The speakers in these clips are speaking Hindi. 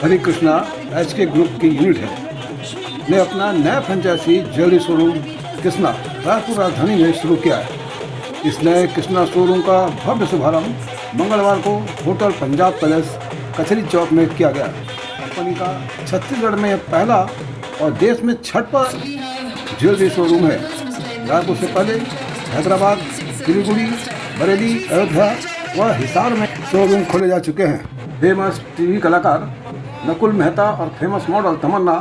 हरे कृष्णा एचके ग्रुप की यूनिट है ने अपना नया franchisee jewellery showroom Krishna Raipur राजधानी में शुरू किया है। इस नए कृष्णा शोरूम का भव्य शुभारंभ मंगलवार को होटल पंजाब पैलेस कचहरी चौक में किया गया। कंपनी का छत्तीसगढ़ में पहला और देश में छठवां ज्वेलरी शोरूम है। रायपुर से पहले हैदराबाद, सिलीगुड़ी, बरेली, अयोध्या व हिसार में शोरूम खोले जा चुके हैं। फेमस टीवी कलाकार नकुल मेहता और फेमस मॉडल तमन्ना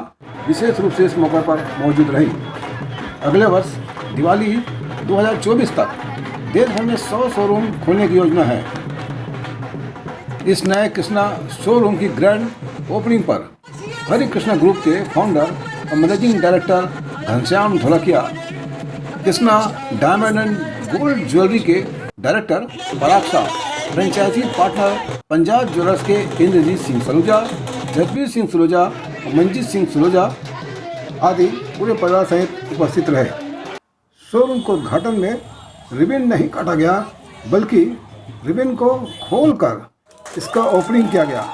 विशेष रूप से इस मौके पर मौजूद रही। अगले वर्ष दिवाली 2024 तक देश भर में 100 शोरूम खोलने की योजना है। इस नए कृष्णा शोरूम की ग्रैंड ओपनिंग पर हरे कृष्णा ग्रुप के फाउंडर और managing director Ghanshyam Dholakia, Krishna diamond and gold jewellery के director Parag Shah, franchise partner Punjab jewellers के इंद्रजीत सिंह सलूजा, जगबीर सिंह सलूजा और मंजीत सिंह सलूजा आदि पूरे परिवार सहित उपस्थित रहे। शोरूम को उद्घाटन में रिबन नहीं काटा गया, बल्कि रिबन को खोलकर इसका ओपनिंग किया गया।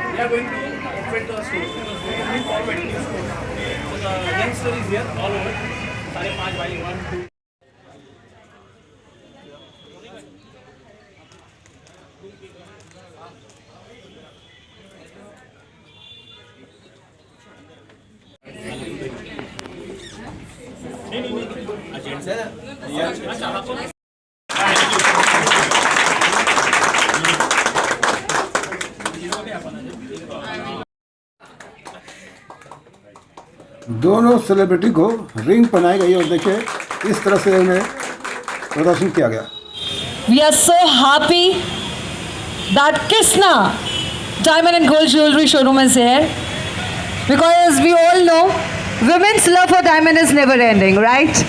We are going to open the store. Moving forward, new store. So the youngster is here all over. 5.5 by 1, 2. दोनों सेलिब्रिटी को रिंग पहनाई गई और देखिए इस तरह से उन्हें प्रदर्शन किया गया। We are so happy that Krishna Diamond and Gold Jewelry Showroom is here, because we all know women's love for diamond is never ending, right?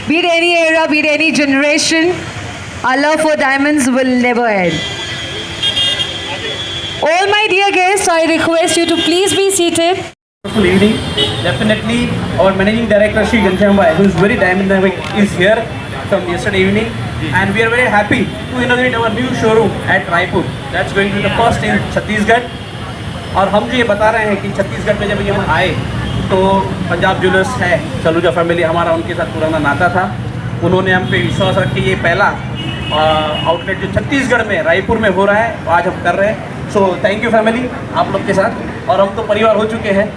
Be it any era, be it any generation, our love for diamonds will never end. All my dear guests, I request you to please be seated. Good evening. Definitely, our managing director Shri Ghanshyam Bhai, who is very dynamic, is here from yesterday evening, and we are very happy to inaugurate our new showroom at Raipur. That's going to be the first in Chhattisgarh. और हम जो ये बता रहे हैं कि छत्तीसगढ़ में जब ये हम आए तो पंजाब ज्वेलर्स है, सलूजा फैमिली, हमारा उनके साथ पुराना नाता था। उन्होंने हम पे विश्वास रख के ये पहला आउटलेट जो छत्तीसगढ़ में रायपुर में हो रहा है आज हम कर रहे हैं। सो थैंक यू फैमिली आप लोग के साथ, और हम तो परिवार हो चुके हैं।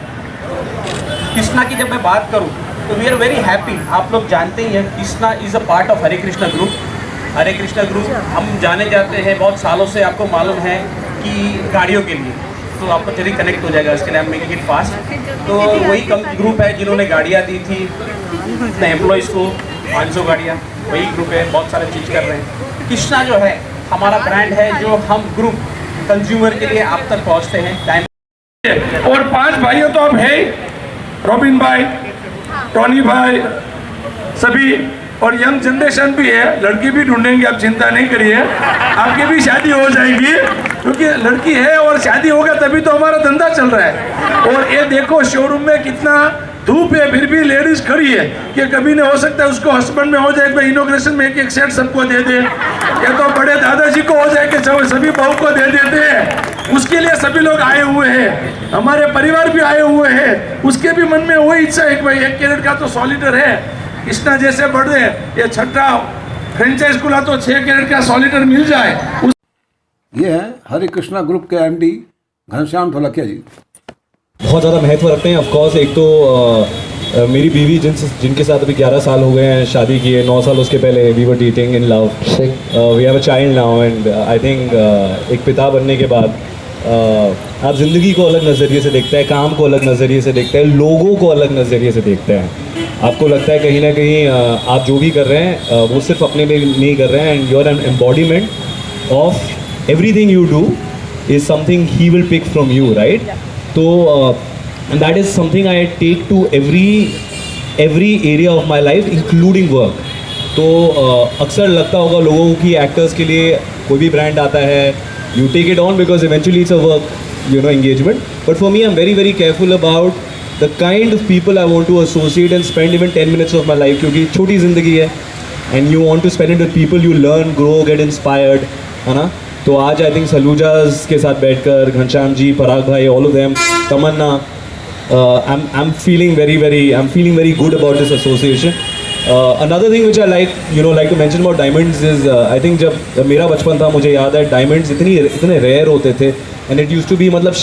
कृष्णा की जब मैं बात करूं तो वी आर वेरी हैप्पी। आप लोग जानते ही हैं Krishna is a part of Hare Krishna group. Hare Krishna group हम जाने जाते हैं बहुत सालों से, आपको मालूम है कि गाड़ियों के लिए, तो आपको जल्दी कनेक्ट हो जाएगा, इसके लिए हम मेकिंग इट फास्ट। तो वही ग्रुप है जिन्होंने गाड़ियाँ दी थी अपने एम्प्लॉयज़ को, 500 गाड़ियाँ, वही ग्रुप है, बहुत सारे चीज़ कर रहे हैं। कृष्णा जो है हमारा ब्रांड है जो हम ग्रुप कंज्यूमर के लिए आप तक पहुँचते हैं। और 5 भाइयों तो अब है, रॉबिन भाई, टॉनी भाई, सभी, और यंग जनरेशन भी है, लड़की भी ढूंढेंगे, आप चिंता नहीं करिए, आपकी भी शादी हो जाएगी, क्योंकि लड़की है और शादी होगा तभी तो हमारा धंधा चल रहा है। और ये देखो शोरूम में कितना धूप है, फिर भी लेडीज खड़ी है कि कभी नहीं हो सकता उसको हस्बैंड में हो जाए तो इनॉग्रेशन में एक सेट सबको दे दे, या तो बड़े दादाजी को हो जाए कि सभी बहू को दे देते हैं। उसके लिए सभी लोग आए हुए हैं, हमारे परिवार भी आए हुए हैं, उसके भी मन में वही इच्छा है कि भाई 1 कैरेट का तो सॉलिटर है, कृष्णा जैसे बढ़े ये छठा फ्रेंचाइज खुला तो 6 कैरेट का सॉलिटर मिल जाए। ये है हरे कृष्णा ग्रुप के एमडी घनश्याम ढोलकिया जी। बहुत ज़्यादा महत्व रखते हैं। ऑफकोर्स एक तो मेरी बीवी जिनके साथ अभी 11 साल हो गए हैं शादी किए, 9 साल उसके पहले we were dating in love, we have a child now, and I think एक पिता बनने के बाद आप ज़िंदगी को अलग नज़रिए से देखते हैं, काम को अलग नज़रिए से देखते हैं, लोगों को अलग नज़रिए से देखते हैं। आपको लगता है कहीं ना कहीं आप जो भी कर रहे हैं वो सिर्फ अपने लिए नहीं कर रहे हैं, and you are an embodiment of everything you do is something he will pick from you, right? तो and that is something I take to every area of my life, including work. तो अक्सर लगता होगा लोगों को कि एक्टर्स के लिए कोई भी ब्रांड आता है, you take it on because eventually it's a work, you know, engagement. But for me, I'm very very careful about the kind of people I want to associate and spend even 10 minutes of my life, क्योंकि छोटी ज़िंदगी है and you want to spend it with people you learn, grow, get inspired, है ना. तो आज आई थिंक सलूजाज के साथ बैठकर घनश्याम जी, पराग भाई, all of them, Tamanna, I'm feeling very good about this association. Another thing which I like to mention about diamonds is I think जब मेरा बचपन था मुझे याद है diamonds इतने rare होते थे, and it used to be मतलब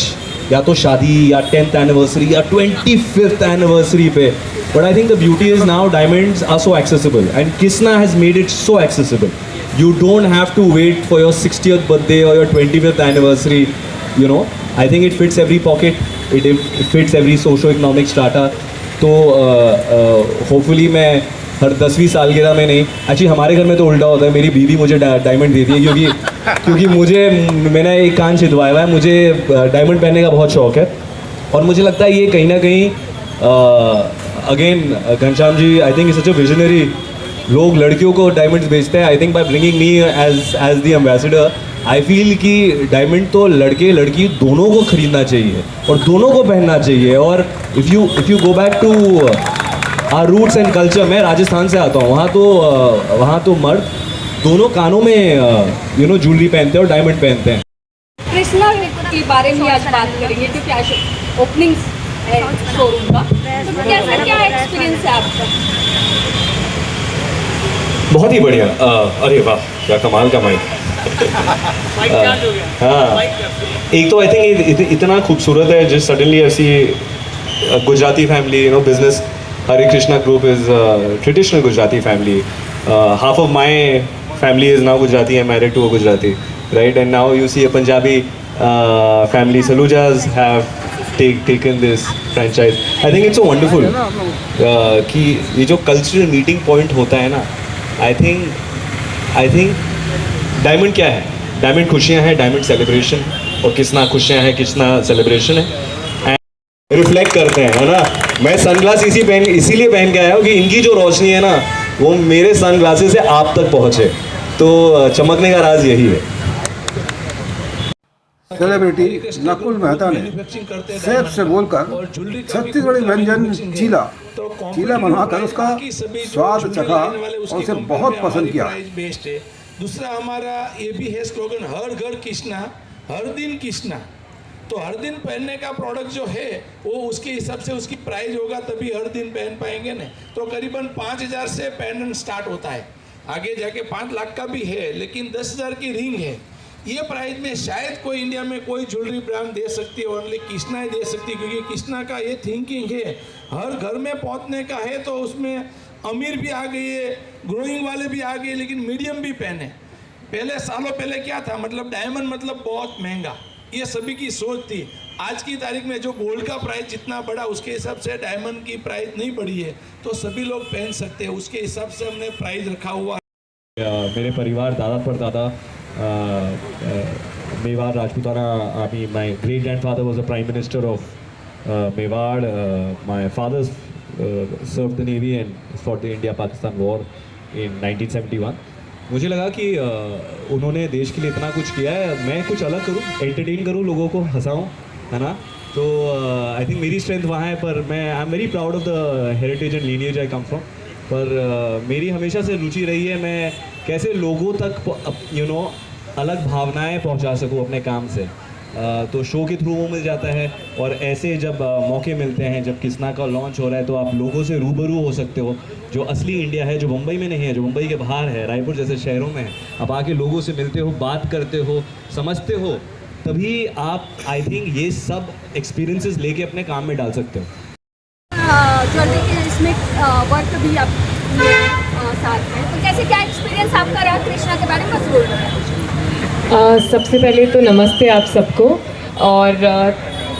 या तो शादी या 10th anniversary या 25th anniversary पे. But I think the beauty is now diamonds are so accessible, and Kissna has made it so accessible. You don't have to wait for your 60th birthday or your 25th anniversary, you know. I think it fits every pocket, it fits every socio-economic strata. तो hopefully मैं हर 10वीं सालगिरह में नहीं, एक्चुअली हमारे घर में तो उल्टा होता है, मेरी बीवी मुझे डायमंड देती है क्योंकि मैंने एक कान छिदवाया हुआ है, मुझे डायमंड पहनने का बहुत शौक है. और मुझे लगता है ये कहीं ना कहीं again Ghanshyam ji, I think such a visionary. लोग लड़कियों को डायमंड्स बेचते हैं. I think by bringing me as the ambassador, I feel कि डायमंड तो लड़के लड़की दोनों को खरीदना चाहिए और दोनों को पहनना चाहिए. और if you go back to our roots and culture, मैं राजस्थान से आता हूँ, वहाँ तो मर्द दोनों कानों में ज्वेलरी पहनते हैं और डायमंड पहनते हैं. कृष्णा के बारे में आज बात करेंगे क्योंकि आज ओपनिंग है शोरूम का, तो कैसा क्या एक्सपीरियंस है आपका? बहुत ही बढ़िया. अरे वाह, क्या कमाल का माइक. हाँ, एक तो आई थिंक इतना खूबसूरत है जिस सडनली ऐसी Gujarati family, business. Hare Krishna Group is a traditional Gujarati family. Half of my family is now Gujarati. I'm married to a Gujarati, right? And now you see a Punjabi family. Salujas have taken this franchise. I think it's so wonderful कि ये जो cultural meeting point होता है ना, I think diamond क्या है? Diamond खुशियाँ हैं, diamond celebration, और किसना खुशियाँ हैं, किसना celebration है. रिफ्लेक्ट करते हैं, है ना. मैं सनग्लास इसीलिए पहन के आया हूँ कि इनकी जो रोशनी है ना वो मेरे सनग्लासेस से आप तक पहुँचे. तो चमकने का राज यही है. सेलिब्रिटी नकुल मेहता ने सेफ से बोलकर छत्तीसगढ़ी व्यंजन चीला बनवाकर उसका स्वाद चखा और उसे बहुत पसंद किया. दूसरा हमारा ये भी है स्लोगन, हर घर कृष्णा हर दिन कृष्णा. तो हर दिन पहनने का प्रोडक्ट जो है वो उसके हिसाब से उसकी प्राइस होगा, तभी हर दिन पहन पाएंगे ना. तो करीबन 5,000 से पेंडेंट स्टार्ट होता है, आगे जाके 5 लाख का भी है, लेकिन 10,000 की रिंग है. ये प्राइस में शायद कोई इंडिया में कोई ज्वेलरी ब्रांड दे सकती है, ओनली कृष्णा ही दे सकती है, क्योंकि कृष्णा का ये थिंकिंग है हर घर में पहुंचने का है. तो उसमें अमीर भी आ गई है, ग्रोइंग वाले भी आ गए, लेकिन मीडियम भी पहने. पहले सालों पहले क्या था, मतलब डायमंड मतलब बहुत महंगा, ये सभी की सोच थी. आज की तारीख में जो गोल्ड का प्राइस जितना बढ़ा उसके हिसाब से डायमंड की प्राइस नहीं बढ़ी है, तो सभी लोग पहन सकते हैं, उसके हिसाब से हमने प्राइस रखा हुआ है. मेरे परिवार दादा परदादा Mewar Rajputana. My great grandfather was the prime minister of Mewar. My father served the navy and fought the India Pakistan war in 1971. मुझे लगा कि उन्होंने देश के लिए इतना कुछ किया है, मैं कुछ अलग करूं, एंटरटेन करूं, लोगों को हंसाऊं, है ना. तो आई थिंक मेरी स्ट्रेंथ वहाँ है. पर मैं I am very proud of the heritage and lineage I come from. पर मेरी हमेशा से रुचि रही है मैं कैसे लोगों तक अलग भावनाएं पहुंचा सकूं अपने काम से. तो शो के थ्रू वो मिल जाता है, और ऐसे जब मौके मिलते हैं, जब किसना का लॉन्च हो रहा है, तो आप लोगों से रूबरू हो सकते हो. जो असली इंडिया है, जो मुंबई में नहीं है, जो मुंबई के बाहर है, रायपुर जैसे शहरों में है, आप आके लोगों से मिलते हो, बात करते हो, समझते हो, तभी आप आई थिंक ये सब एक्सपीरियंसेस लेके अपने काम में डाल सकते हो. ज्वेलरी के इसमें वर्क भी आप साथ में, तो कैसे क्या एक्सपीरियंस आपका रहा कृष्णा के बारे में बस बोल रहे हैं? सबसे पहले तो नमस्ते आप सबको. और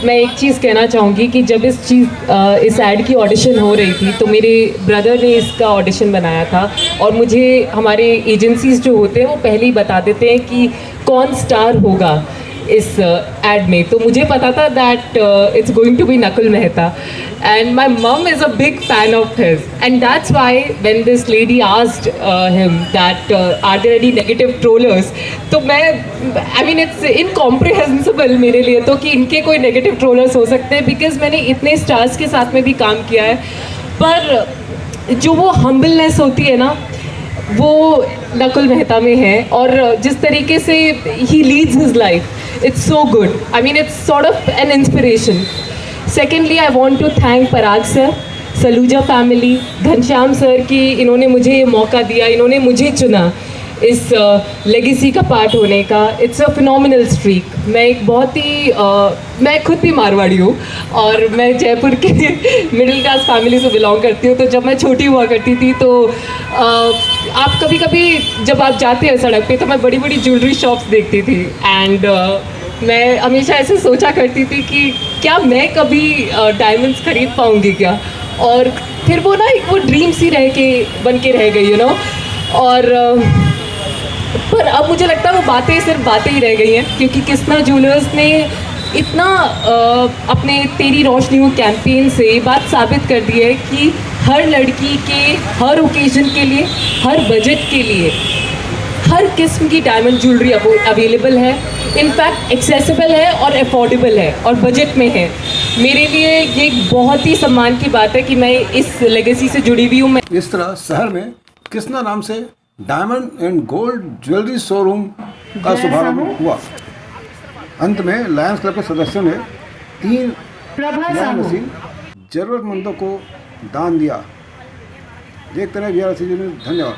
मैं एक चीज़ कहना चाहूँगी कि जब इस ऐड की ऑडिशन हो रही थी तो मेरे ब्रदर ने इसका ऑडिशन बनाया था, और मुझे हमारे एजेंसीज़ जो होते हैं वो पहले ही बता देते हैं कि कौन स्टार होगा. इस एड में, तो मुझे पता था that it's going to be Nakul Mehta and my mum is a big fan of his and that's why when this lady asked him that are there any negative trollers, तो मैं आई मीन इट्स इनकॉम्प्रिहेंसिबल मेरे लिए तो कि इनके कोई नेगेटिव ट्रोलर्स हो सकते हैं, बिकॉज मैंने इतने स्टार्स के साथ में भी काम किया है, पर जो वो हम्बलनेस होती है ना वो नकुल मेहता में है, और जिस तरीके से ही leads his life, it's so good, I mean it's sort of an inspiration. Secondly I want to thank Parag sir, Saluja family, Ghanshyam sir कि इन्होंने मुझे ये मौका दिया, इन्होंने मुझे चुना इस लेगेसी का पार्ट होने का. It's a phenomenal streak. मैं एक बहुत ही मैं खुद भी मारवाड़ी हूँ और मैं जयपुर के मिडिल क्लास फैमिली से बिलोंग करती हूँ, तो जब मैं छोटी हुआ करती थी तो आप कभी कभी जब आप जाते हैं सड़क पे तो मैं बड़ी बड़ी ज्वेलरी शॉप्स देखती थी एंड मैं हमेशा ऐसे सोचा करती थी कि क्या मैं कभी डायमंड्स खरीद पाऊँगी क्या, और फिर वो ना एक वो ड्रीम सी बन के रह गई, यू नो. और पर अब मुझे लगता है वो बातें सिर्फ बातें ही रह गई हैं, क्योंकि कृष्णा ज्वेलर्स ने इतना अपने तेरी रोशनी कैंपेन से ये बात साबित कर दी है कि हर लड़की के हर ओकेजन के लिए, हर बजट के लिए, हर किस्म की डायमंड ज्वेलरी अवेलेबल है. इनफैक्ट एक्सेसिबल है और अफोर्डेबल है और बजट में है. मेरे लिए ये एक बहुत ही सम्मान की बात है कि मैं इस लेगेसी से जुड़ी हुई हूँ. इस तरह शहर में कृष्णा नाम से diamond and gold jewellery showroom का शुभारंभ हुआ. अंत में लायंस क्लब के सदस्यों ने 3 मशीन जरूरतमंदों को दान दिया. देखते रहे VRC न्यूज़. धन्यवाद.